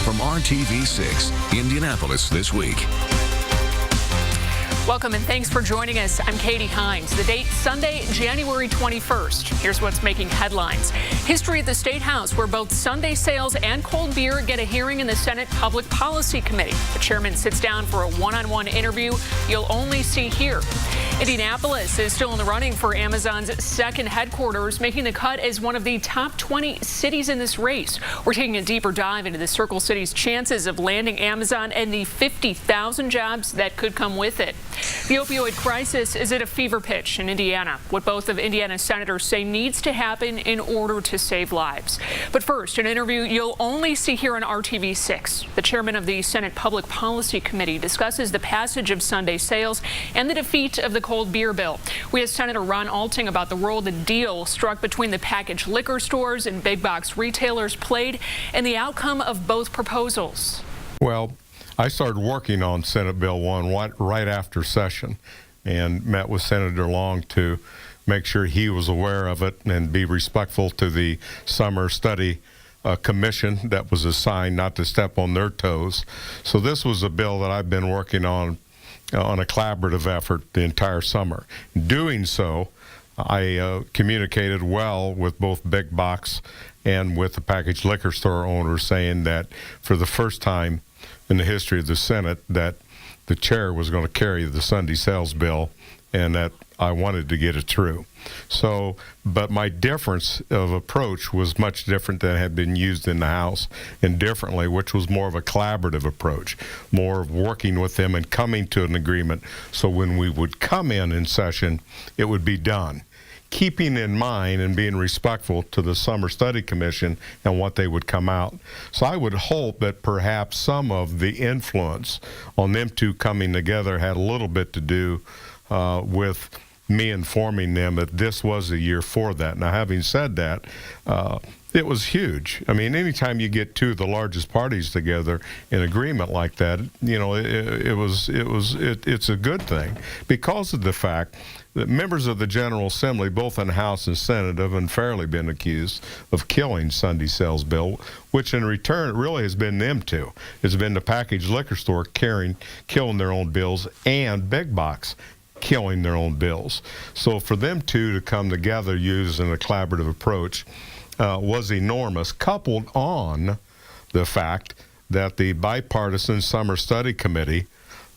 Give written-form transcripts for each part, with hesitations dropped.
from RTV6, Indianapolis This Week. Welcome and thanks for joining us. I'm Katie Hines. The date Sunday, January 21st. Here's what's making headlines. History at the State House, where both Sunday sales and cold beer get a hearing in the Senate Public Policy Committee. The chairman sits down for a one-on-one interview you'll only see here. Indianapolis is still in the running for Amazon's second headquarters, making the cut as one of the top 20 cities in this race. We're taking a deeper dive into the Circle City's chances of landing Amazon and the 50,000 jobs that could come with it. The opioid crisis is at a fever pitch in Indiana, what both of Indiana's senators say needs to happen in order to save lives. But first, an interview you'll only see here on RTV6. The chairman of the Senate Public Policy Committee discusses the passage of Sunday sales and the defeat of the cold beer bill. We asked Senator Ron Alting about the role the deal struck between the packaged liquor stores and big box retailers played and the outcome of both proposals. Well, I started working on Senate Bill 1 right after session and met with Senator Long to make sure he was aware of it and be respectful to the summer study commission that was assigned, not to step on their toes. So this was a bill that I've been working on a collaborative effort the entire summer. Doing so, I communicated well with both big box and with the packaged liquor store owners, saying that for the first time in the history of the Senate that the chair was going to carry the Sunday sales bill and that I wanted to get it through. So, but my difference of approach was much different than had been used in the House, and differently, which was more of a collaborative approach, more of working with them and coming to an agreement so when we would come in session, it would be done, keeping in mind and being respectful to the Summer Study Commission and what they would come out. So I would hope that perhaps some of the influence on them two coming together had a little bit to do with me informing them that this was a year for that. Now, having said that, it was huge. I mean, anytime you get two of the largest parties together in agreement like that, you know, it's a good thing because of the fact that members of the General Assembly, both in the House and Senate, have unfairly been accused of killing Sunday sales bill, which in return really has been them two. It's been the packaged liquor store killing their own bills and big box killing their own bills. So for them two to come together using a collaborative approach was enormous, coupled on the fact that the bipartisan Summer Study Committee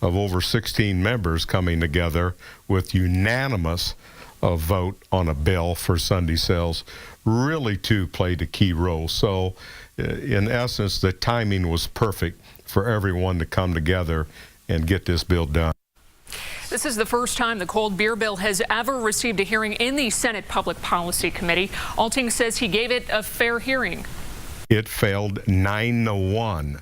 of over 16 members coming together with unanimous vote on a bill for Sunday sales really too played a key role. So in essence, the timing was perfect for everyone to come together and get this bill done. This is the first time the cold beer bill has ever received a hearing in the Senate Public Policy Committee. Alting says he gave it a fair hearing. It failed 9-1.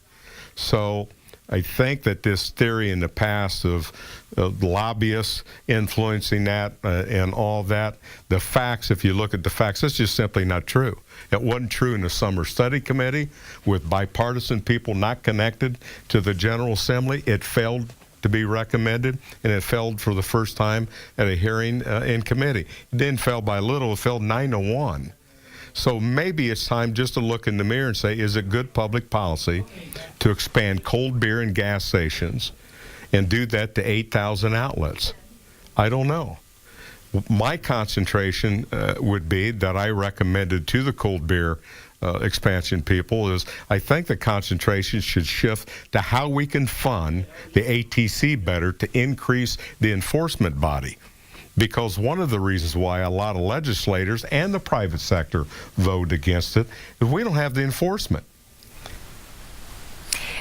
So I think that this theory in the past of lobbyists influencing that and all that, the facts, if you look at the facts, it's just simply not true. It wasn't true in the Summer Study Committee with bipartisan people not connected to the General Assembly. It failed to be recommended, and it failed for the first time at a hearing in committee. It didn't fail by little, it failed 9-1. So maybe it's time just to look in the mirror and say, is it good public policy to expand cold beer and gas stations and do that to 8,000 outlets? I don't know. My concentration would be that I recommended to the cold beer expansion people is I think the concentration should shift to how we can fund the ATC better to increase the enforcement body. Because one of the reasons why a lot of legislators and the private sector vote against it is we don't have the enforcement.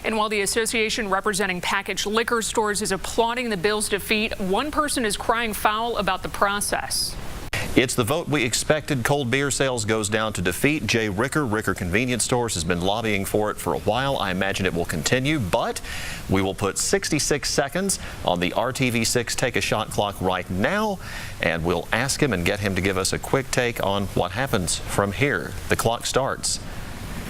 And while the association representing packaged liquor stores is applauding the bill's defeat, one person is crying foul about the process. It's the vote we expected. Cold beer sales goes down to defeat. Jay Ricker Convenience Stores has been lobbying for it for a while. I imagine it will continue, but we will put 66 seconds on the RTV6 Take a Shot clock right now, and we'll ask him and get him to give us a quick take on what happens from here. The clock starts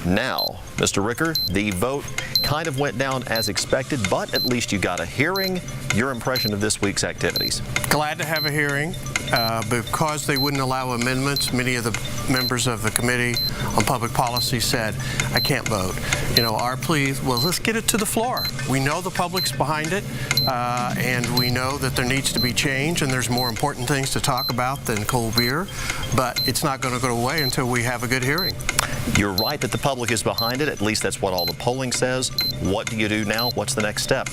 now. Mr. Ricker, the vote kind of went down as expected, but at least you got a hearing. Your impression of this week's activities? Glad to have a hearing. Because they wouldn't allow amendments, many of the members of the Committee on Public Policy said, I can't vote. our plea, well, let's get it to the floor. We know the public's behind it, and we know that there needs to be change, and there's more important things to talk about than cold beer, but it's not going to go away until we have a good hearing. You're right that the public is behind it. At least that's what all the polling says. What do you do now? What's the next step?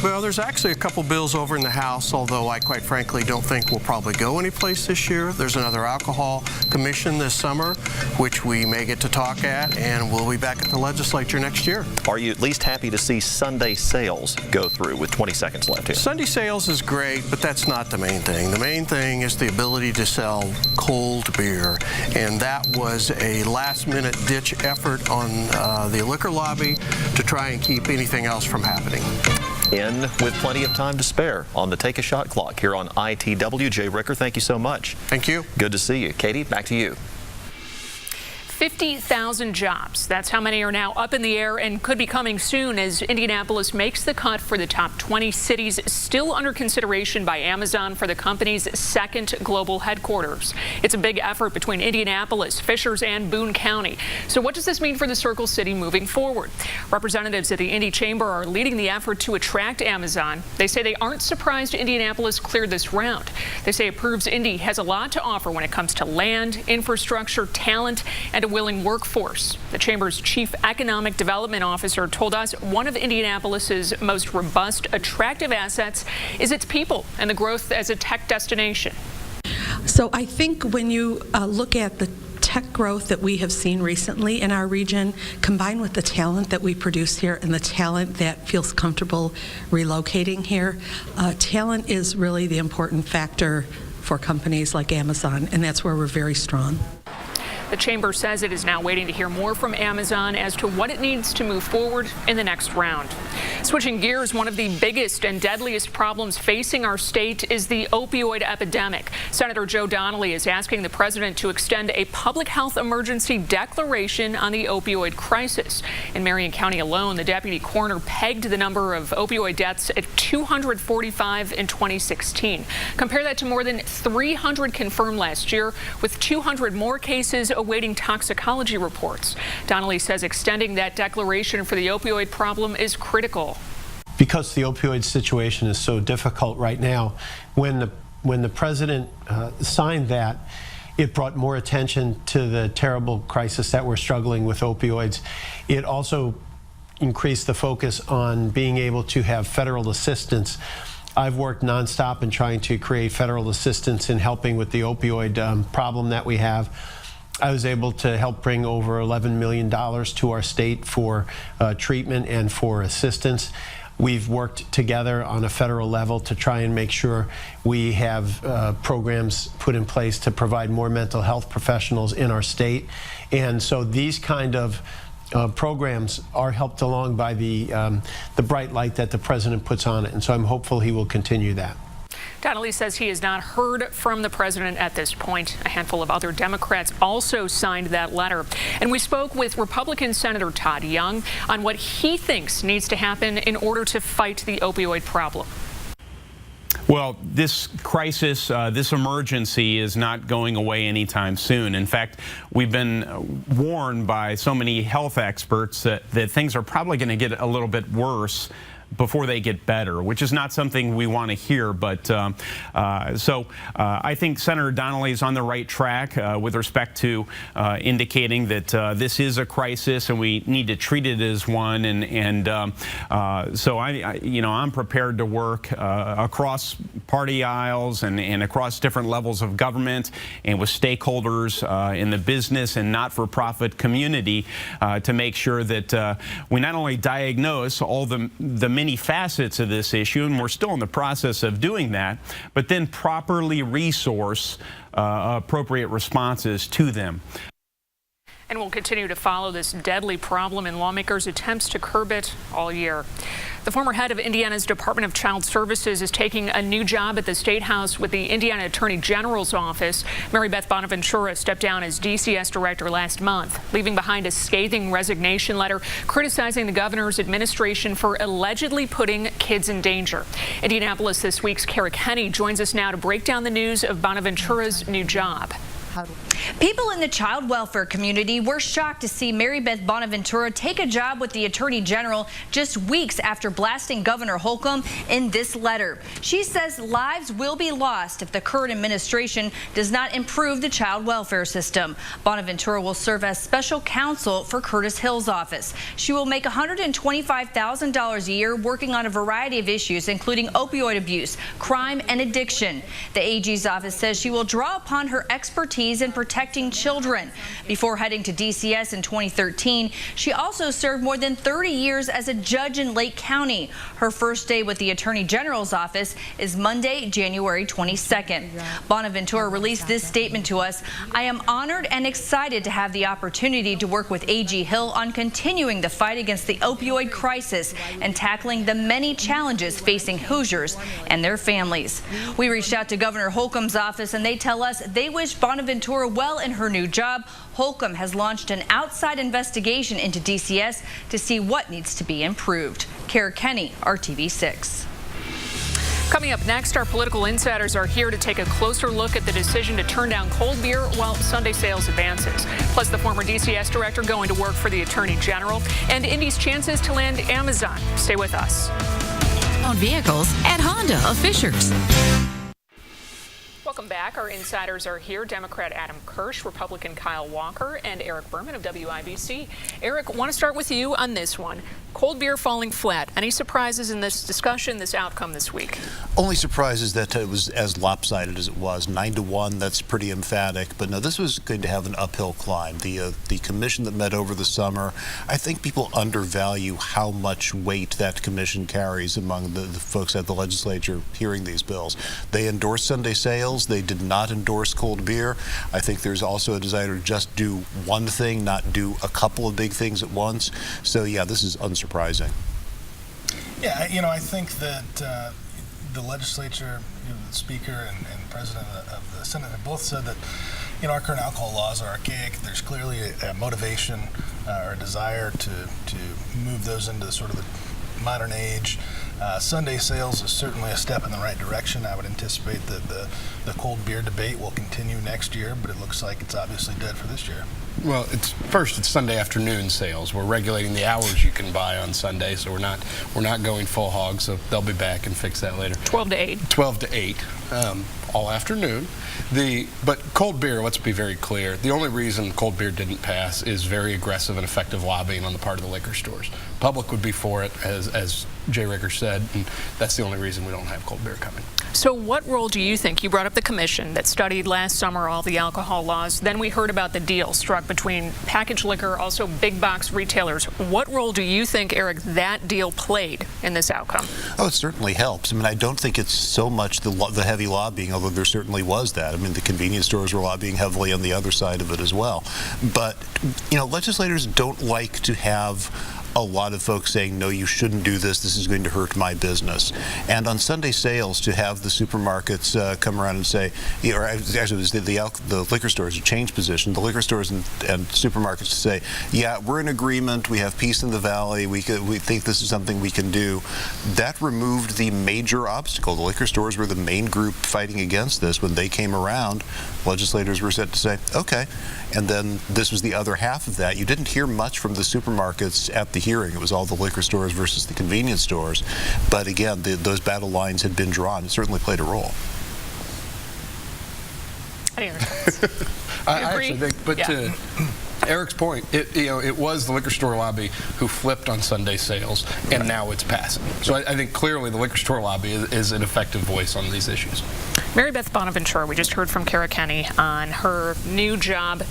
Well, there's actually a couple bills over in the House, although I quite frankly don't think we'll probably go anyplace this year. There's another alcohol commission this summer, which we may get to talk at, and we'll be back at the legislature next year. Are you at least happy to see Sunday sales go through with 20 seconds left here? Sunday sales is great, but that's not the main thing. The main thing is the ability to sell cold beer, and that was a last-minute ditch effort on the liquor lobby to try and keep anything else from happening. In with plenty of time to spare on the Take a Shot clock here on ITW. Jay Ricker, thank you so much. Thank you. Good to see you. Katie, back to you. 50,000 jobs. That's how many are now up in the air and could be coming soon as Indianapolis makes the cut for the top 20 cities still under consideration by Amazon for the company's second global headquarters. It's a big effort between Indianapolis, Fishers, and Boone County. So what does this mean for the Circle City moving forward? Representatives at the Indy Chamber are leading the effort to attract Amazon. They say they aren't surprised Indianapolis cleared this round. They say it proves Indy has a lot to offer when it comes to land, infrastructure, talent, and a willing workforce. The Chamber's Chief Economic Development Officer told us one of Indianapolis's most robust, attractive assets is its people and the growth as a tech destination. So I think when you look at the tech growth that we have seen recently in our region, combined with the talent that we produce here and the talent that feels comfortable relocating here, talent is really the important factor for companies like Amazon, and that's where we're very strong. The Chamber says it is now waiting to hear more from Amazon as to what it needs to move forward in the next round. Switching gears, one of the biggest and deadliest problems facing our state is the opioid epidemic. Senator Joe Donnelly is asking the president to extend a public health emergency declaration on the opioid crisis. In Marion County alone, the deputy coroner pegged the number of opioid deaths at 245 in 2016. Compare that to more than 300 confirmed last year, with 200 more cases awaiting toxicology reports. Donnelly says extending that declaration for the opioid problem is critical. Because the opioid situation is so difficult right now, when the president signed that, it brought more attention to the terrible crisis that we're struggling with opioids. It also increased the focus on being able to have federal assistance. I've worked nonstop in trying to create federal assistance in helping with the opioid problem that we have. I was able to help bring over $11 million to our state for treatment and for assistance. We've worked together on a federal level to try and make sure we have programs put in place to provide more mental health professionals in our state. And so these kind of programs are helped along by the bright light that the president puts on it. And so I'm hopeful he will continue that. Donnelly says he has not heard from the president at this point. A handful of other Democrats also signed that letter. And we spoke with Republican Senator Todd Young on what he thinks needs to happen in order to fight the opioid problem. Well, this crisis, this emergency is not going away anytime soon. In fact, we've been warned by so many health experts that things are probably going to get a little bit worse before they get better, which is not something we want to hear. But I think Senator Donnelly is on the right track with respect to indicating that this is a crisis and we need to treat it as one. So I'm prepared to work across party aisles and across different levels of government and with stakeholders in the business and not-for-profit community to make sure that we not only diagnose all the many facets of this issue, and we're still in the process of doing that, but then properly resource appropriate responses to them. And we'll continue to follow this deadly problem in lawmakers' attempts to curb it all year. The former head of Indiana's Department of Child Services is taking a new job at the State House with the Indiana Attorney General's office. Mary Beth Bonaventura stepped down as DCS director last month, leaving behind a scathing resignation letter criticizing the governor's administration for allegedly putting kids in danger. Indianapolis This Week's Kara Kenny joins us now to break down the news of Bonaventura's new job. People in the child welfare community were shocked to see Mary Beth Bonaventura take a job with the Attorney General just weeks after blasting Governor Holcomb in this letter. She says lives will be lost if the current administration does not improve the child welfare system. Bonaventura will serve as special counsel for Curtis Hill's office. She will make $125,000 a year working on a variety of issues, including opioid abuse, crime, and addiction. The AG's office says she will draw upon her expertise in protecting children. Before heading to DCS in 2013, she also served more than 30 years as a judge in Lake County. Her first day with the Attorney General's office is Monday, January 22nd. Bonaventura released this statement to us: "I am honored and excited to have the opportunity to work with AG Hill on continuing the fight against the opioid crisis and tackling the many challenges facing Hoosiers and their families." We reached out to Governor Holcomb's office, and they tell us they wish Bonaventura well in her new job. Holcomb has launched an outside investigation into DCS to see what needs to be improved. Kara Kenny, RTV6. Coming up next, our political insiders are here to take a closer look at the decision to turn down cold beer while Sunday sales advances. Plus, the former DCS director going to work for the Attorney General, and Indy's chances to land Amazon. Stay with us. On vehicles at Honda of Fishers. Welcome back. Our insiders are here. Democrat Adam Kirsch, Republican Kyle Walker, and Eric Berman of WIBC. Eric, want to start with you on this one. Cold beer falling flat. Any surprises in this discussion, this outcome this week? Only surprise is that it was as lopsided as it was. 9-1, that's pretty emphatic. But no, this was going to have an uphill climb. The commission that met over the summer, I think people undervalue how much weight that commission carries among the folks at the legislature hearing these bills. They endorsed Sunday sales. They did not endorse cold beer. I think there's also a desire to just do one thing, not do a couple of big things at once. So yeah, this is unsurprising. Yeah, I think that the legislature, the Speaker and President of the Senate have both said that, our current alcohol laws are archaic. There's clearly a motivation or a desire to move those into sort of the modern age. Sunday sales is certainly a step in the right direction. I would anticipate that the cold beer debate will continue next year, but it looks like it's obviously dead for this year. Well, it's Sunday afternoon sales. We're regulating the hours you can buy on Sunday, so we're not going full hog. So they'll be back and fix that later. 12 to 8. 12 to 8, all afternoon. But cold beer, let's be very clear. The only reason cold beer didn't pass is very aggressive and effective lobbying on the part of the liquor stores. Public would be for it, as Jay Ricker said, and that's the only reason we don't have cold beer coming. So what role do you think? You brought up the commission that studied last summer all the alcohol laws. Then we heard about the deal struck between packaged liquor, also big box retailers. What role do you think, Eric, that deal played in this outcome? Oh, it certainly helps. I mean, I don't think it's so much the heavy lobbying, although there certainly was that. I mean, the convenience stores were lobbying heavily on the other side of it as well. But, legislators don't like to have a lot of folks saying, no, you shouldn't do this. This is going to hurt my business. And on Sunday sales, to have the supermarkets come around and say, or actually it was the liquor stores to change position, the liquor stores and supermarkets to say, yeah, we're in agreement. We have peace in the valley. We think this is something we can do. That removed the major obstacle. The liquor stores were the main group fighting against this. When they came around, legislators were set to say, okay. And then this was the other half of that. You didn't hear much from the supermarkets at the hearing. It was all the liquor stores versus the convenience stores. But again, those battle lines had been drawn. It certainly played a role. Any other thoughts? I actually think, but to Eric's point, it was the liquor store lobby who flipped on Sunday sales, and now it's passing. So I think clearly the liquor store lobby is an effective voice on these issues. Mary Beth Bonaventura, we just heard from Kara Kenny on her new job.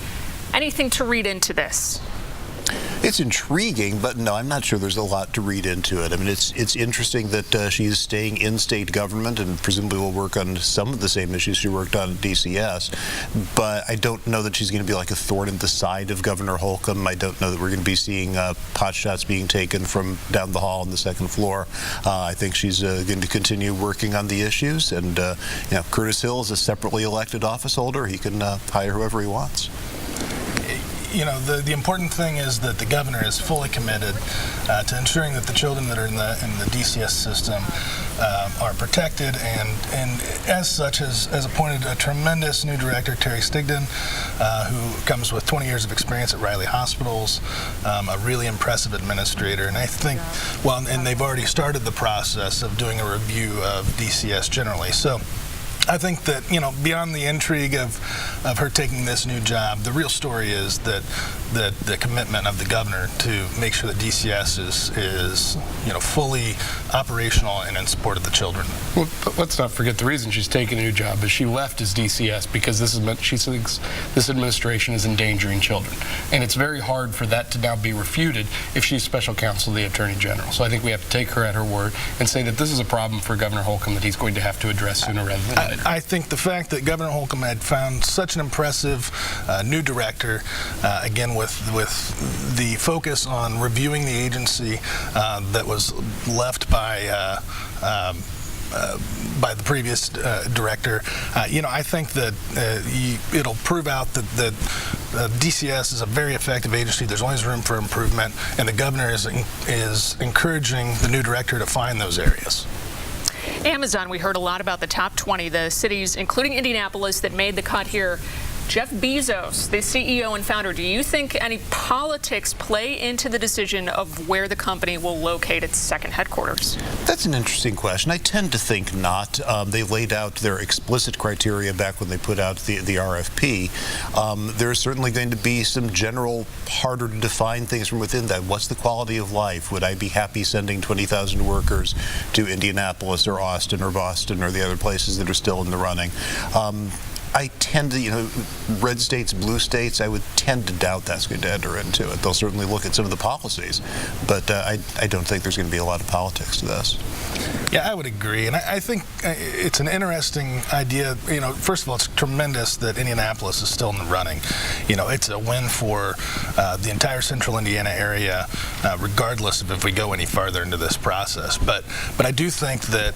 Anything to read into this? It's intriguing, but no, I'm not sure there's a lot to read into it. I mean, it's interesting that she's staying in state government and presumably will work on some of the same issues she worked on at DCS, but I don't know that she's going to be like a thorn in the side of Governor Holcomb. I don't know that we're going to be seeing pot shots being taken from down the hall on the second floor. I think she's going to continue working on the issues, and Curtis Hill is a separately elected office holder. He can hire whoever he wants. the important thing is that the governor is fully committed to ensuring that the children that are in the DCS system are protected, and as such has appointed a tremendous new director, Terry Stigdon, who comes with 20 years of experience at Riley Hospitals, a really impressive administrator, and I think, and they've already started the process of doing a review of DCS generally. So I think that, beyond the intrigue of her taking this new job, the real story is that the commitment of the governor to make sure that DCS is fully operational and in support of the children. Well, but let's not forget the reason she's taking a new job is she left as DCS because she thinks this administration is endangering children. And it's very hard for that to now be refuted if she's special counsel to the Attorney General. So I think we have to take her at her word and say that this is a problem for Governor Holcomb that he's going to have to address sooner rather than later. I think the fact that Governor Holcomb had found such an impressive new director, again with the focus on reviewing the agency that was left by the previous director, I think that it'll prove out that DCS is a very effective agency. There's always room for improvement, and the governor is encouraging the new director to find those areas. Amazon, we heard a lot about the top 20, the cities, including Indianapolis, that made the cut here. Jeff Bezos, the CEO and founder, do you think any politics play into the decision of where the company will locate its second headquarters? That's an interesting question. I tend to think not. They laid out their explicit criteria back when they put out the RFP. There's certainly going to be some general, harder to define things from within that. What's the quality of life? Would I be happy sending 20,000 workers to Indianapolis or Austin or Boston or the other places that are still in the running? I tend to, red states, blue states, I would tend to doubt that's going to enter into it. They'll certainly look at some of the policies, but I don't think there's going to be a lot of politics to this. Yeah, I would agree, and I think it's an interesting idea. First of all, it's tremendous that Indianapolis is still in the running. It's a win for the entire central Indiana area, regardless of if we go any farther into this process. But I do think that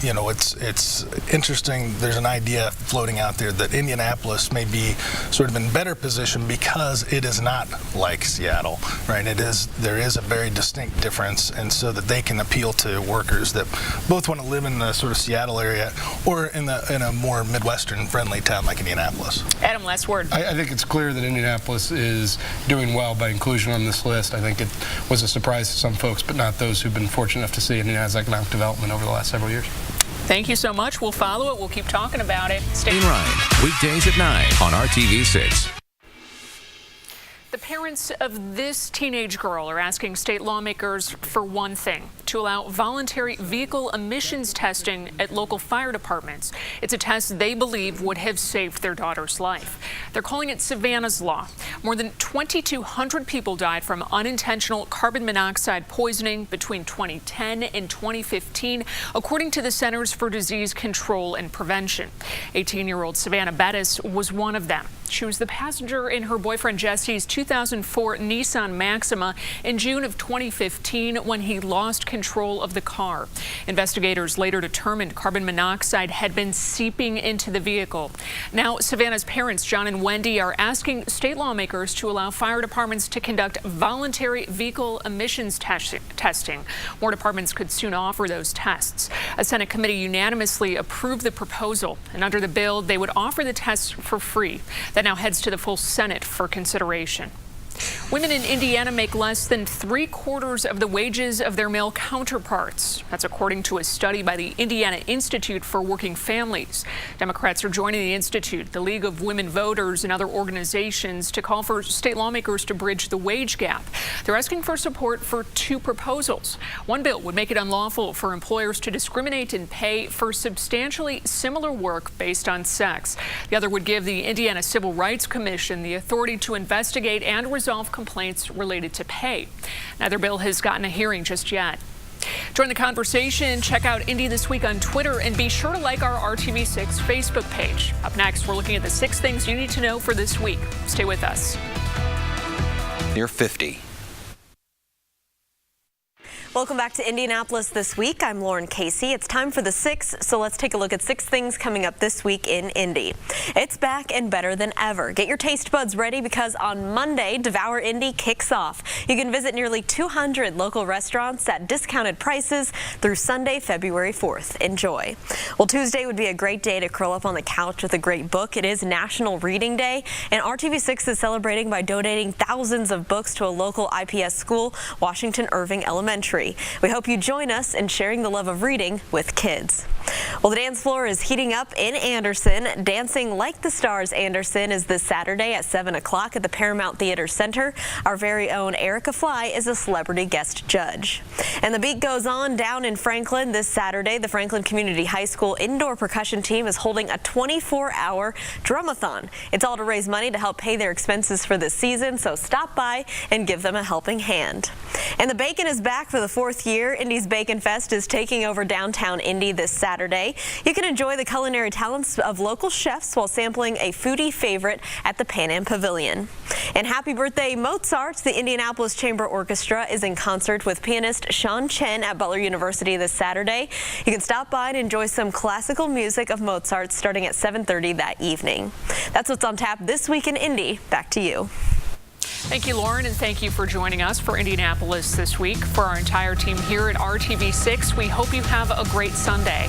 it's interesting. There's an idea floating out there that Indianapolis may be sort of in better position because it is not like Seattle, right? There is a very distinct difference, and so that they can appeal to workers that both want to live in the sort of Seattle area or in a more Midwestern friendly town like Indianapolis. Adam, last word. I think it's clear that Indianapolis is doing well by inclusion on this list. I think it was a surprise to some folks, but not those who've been fortunate enough to see Indiana's economic development over the last several years. Thank you so much. We'll follow it. We'll keep talking about it. Stay Ryan, weekdays at 9 on RTV6. The parents of this teenage girl are asking state lawmakers for one thing: to allow voluntary vehicle emissions testing at local fire departments. It's a test they believe would have saved their daughter's life. They're calling it Savannah's Law. More than 2,200 people died from unintentional carbon monoxide poisoning between 2010 and 2015, according to the Centers for Disease Control and Prevention. 18-year-old Savannah Bettis was one of them. She was the passenger in her boyfriend Jesse's 2004 Nissan Maxima in June of 2015 when he lost control of the car. Investigators later determined carbon monoxide had been seeping into the vehicle. Now, Savannah's parents, John and Wendy, are asking state lawmakers to allow fire departments to conduct voluntary vehicle emissions testing. More departments could soon offer those tests. A Senate committee unanimously approved the proposal, and under the bill, they would offer the tests for free. That now heads to the full Senate for consideration. Women in Indiana make less than 3/4 of the wages of their male counterparts. That's according to a study by the Indiana Institute for Working Families. Democrats are joining the Institute, the League of Women Voters, and other organizations to call for state lawmakers to bridge the wage gap. They're asking for support for two proposals. One bill would make it unlawful for employers to discriminate in pay for substantially similar work based on sex. The other would give the Indiana Civil Rights Commission the authority to investigate and resolve complaints related to pay. Neither bill has gotten a hearing just yet. Join the conversation. Check out Indy This Week on Twitter and be sure to like our RTV6 Facebook page. Up next, we're looking at the 6 things you need to know for this week. Stay with us. You're 50. Welcome back to Indianapolis This Week. I'm Lauren Casey. It's time for the 6, so let's take a look at 6 things coming up this week in Indy. It's back and better than ever. Get your taste buds ready because on Monday, Devour Indy kicks off. You can visit nearly 200 local restaurants at discounted prices through Sunday, February 4th. Enjoy. Well, Tuesday would be a great day to curl up on the couch with a great book. It is National Reading Day, and RTV6 is celebrating by donating thousands of books to a local IPS school, Washington Irving Elementary. We hope you join us in sharing the love of reading with kids. Well, the dance floor is heating up in Anderson. Dancing Like the Stars Anderson is this Saturday at 7 o'clock at the Paramount Theater Center. Our very own Erica Fly is a celebrity guest judge. And the beat goes on down in Franklin this Saturday. The Franklin Community High School indoor percussion team is holding a 24-hour drumathon. It's all to raise money to help pay their expenses for this season, so stop by and give them a helping hand. And the bacon is back for the 4th year. Indy's Bacon Fest is taking over downtown Indy this Saturday. You can enjoy the culinary talents of local chefs while sampling a foodie favorite at the Pan Am Pavilion. And happy birthday, Mozart! The Indianapolis Chamber Orchestra is in concert with pianist Sean Chen at Butler University this Saturday. You can stop by and enjoy some classical music of Mozart starting at 7:30 that evening. That's what's on tap this week in Indy. Back to you. Thank you, Lauren, and thank you for joining us for Indianapolis This Week. For our entire team here at RTV6, we hope you have a great Sunday.